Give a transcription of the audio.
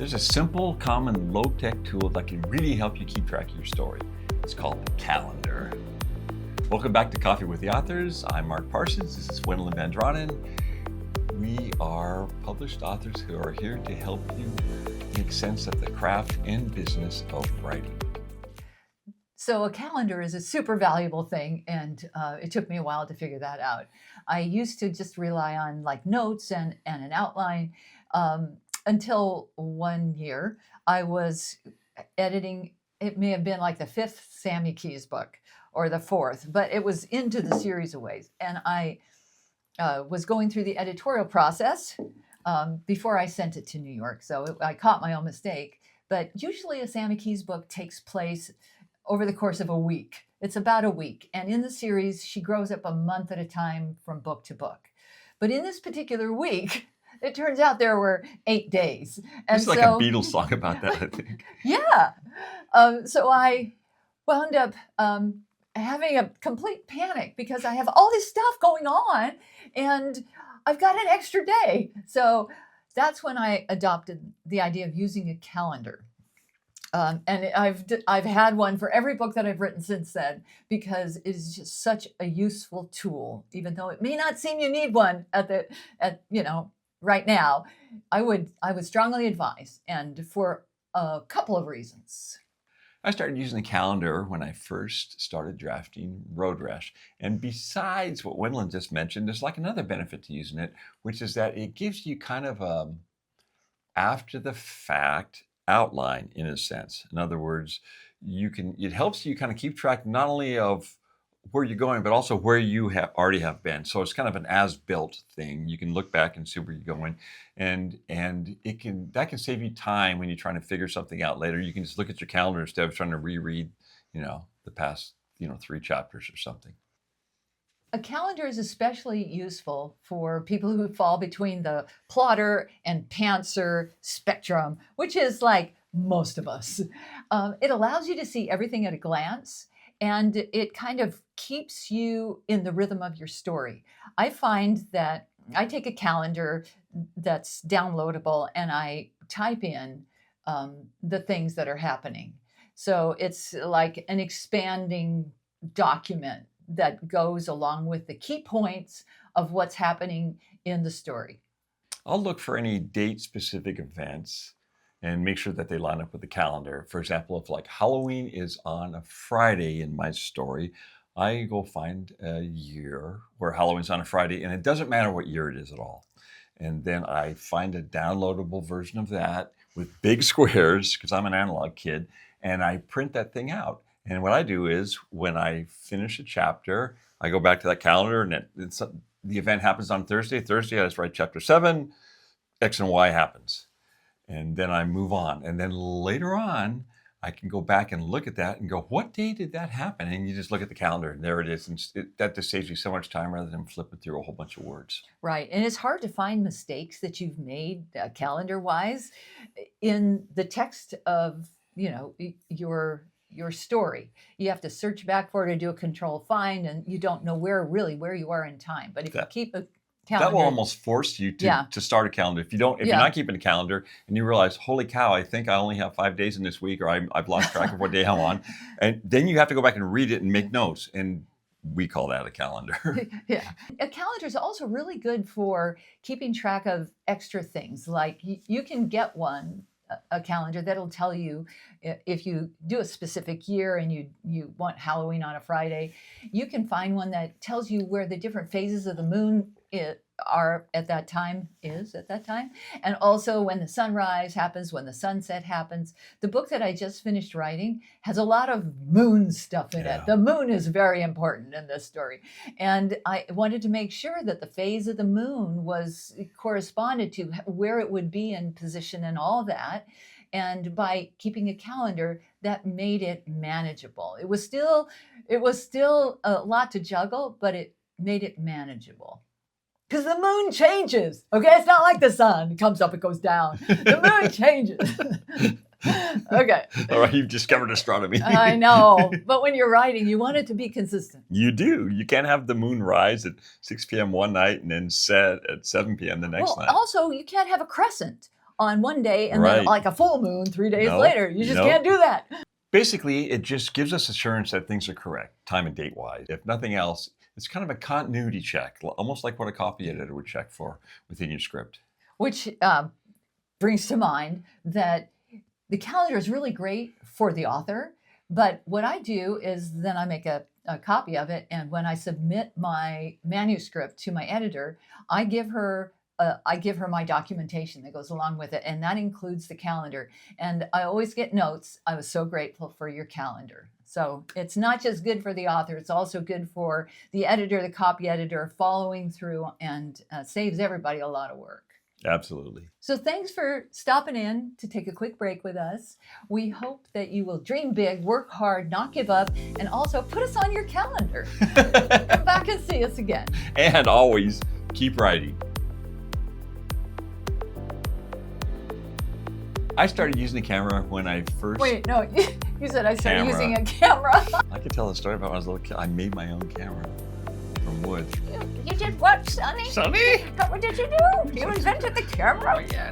There's a simple, common, low-tech tool that can really help you keep track of your story. It's called the calendar. Welcome back to Coffee with the Authors. I'm Mark Parsons. This is Wendelin Van Draanen. We are published authors who are here to help you make sense of the craft and business of writing. So a calendar is a super valuable thing, and it took me a while to figure that out. I used to just rely on like notes and an outline until one year I was editing. It may have been like the 5th Sammy Keyes book or the 4th, but it was into the series of ways. And I was going through the editorial process before I sent it to New York. So I caught my own mistake. But usually a Sammy Keyes book takes place over the course of a week. It's about a week. And in the series, she grows up a month at a time from book to book. But in this particular week, it turns out there were 8 days. And it's like a Beatles song about that, I think. Yeah. So I wound up having a complete panic because I have all this stuff going on and I've got an extra day. So that's when I adopted the idea of using a calendar. And I've had one for every book that I've written since then because it is just such a useful tool, even though it may not seem you need one right now. I would strongly advise, and for a couple of reasons. I started using the calendar when I first started drafting Road Rash. And besides what Wendelin just mentioned, there's like another benefit to using it, which is that it gives you kind of a after the fact outline in a sense. In other words, it helps you kind of keep track not only of where you're going, but also where you already have been. So it's kind of an as-built thing. You can look back and see where you're going, and that can save you time when you're trying to figure something out later. You can just look at your calendar instead of trying to reread, the past, 3 chapters or something. A calendar is especially useful for people who fall between the plotter and pantser spectrum, which is like most of us. It allows you to see everything at a glance, and it kind of keeps you in the rhythm of your story. I find that I take a calendar that's downloadable and I type in the things that are happening. So it's like an expanding document that goes along with the key points of what's happening in the story. I'll look for any date-specific events and make sure that they line up with the calendar. For example, if like Halloween is on a Friday in my story, I go find a year where Halloween's on a Friday, and it doesn't matter what year it is at all. And then I find a downloadable version of that with big squares, because I'm an analog kid, and I print that thing out. And what I do is when I finish a chapter, I go back to that calendar, and the event happens on Thursday. Thursday, I just write chapter 7, X and Y happens. And then I move on. And then later on, I can go back and look at that and go, what day did that happen? And you just look at the calendar and there it is. And that just saves you so much time rather than flipping through a whole bunch of words. Right. And it's hard to find mistakes that you've made calendar-wise in the text of, your story. You have to search back for it or do a control find, and you don't know where you are in time. But if you keep a calendar, that will almost force you to start a calendar. If you're not keeping a calendar and you realize, holy cow, I think I only have 5 days in this week, or I've lost track of what day I'm on, and then you have to go back and read it and make notes, and we call that a calendar. Yeah, a calendar is also really good for keeping track of extra things. Like you can get a calendar that'll tell you if you do a specific year and you want Halloween on a Friday, you can find one that tells you where the different phases of the moon are at that time, and also when the sunrise happens, when the sunset happens. The book that I just finished writing has a lot of moon stuff in it. The moon is very important in this story, and I wanted to make sure that the phase of the moon was corresponded to where it would be in position and all that. And by keeping a calendar, that made it manageable. It was still a lot to juggle, but it made it manageable. Because the moon changes, okay? It's not like the sun. It comes up, it goes down. The moon changes. Okay. All right, you've discovered astronomy. I know, but when you're writing, you want it to be consistent. You do. You can't have the moon rise at 6 p.m. one night and then set at 7 p.m. the next night. Also, you can't have a crescent on one day and Right. then like a full moon 3 days No, later. You just no. can't do that. Basically, it just gives us assurance that things are correct, time and date wise. If nothing else, it's kind of a continuity check, almost like what a copy editor would check for within your script. Which brings to mind that the calendar is really great for the author. But what I do is then I make a copy of it. And when I submit my manuscript to my editor, I give her my documentation that goes along with it. And that includes the calendar. And I always get notes. I was so grateful for your calendar. So it's not just good for the author, it's also good for the editor, the copy editor, following through, and saves everybody a lot of work. Absolutely. So thanks for stopping in to take a quick break with us. We hope that you will dream big, work hard, not give up, and also put us on your calendar. Come back and see us again. And always keep writing. I started using the camera when I first... Wait, no, you said I started Camera. using a camera. I could tell a story about when I was a little kid. I made my own camera from wood. You did what, Sonny? Sonny? What did you do? You invented the camera? Oh, yeah.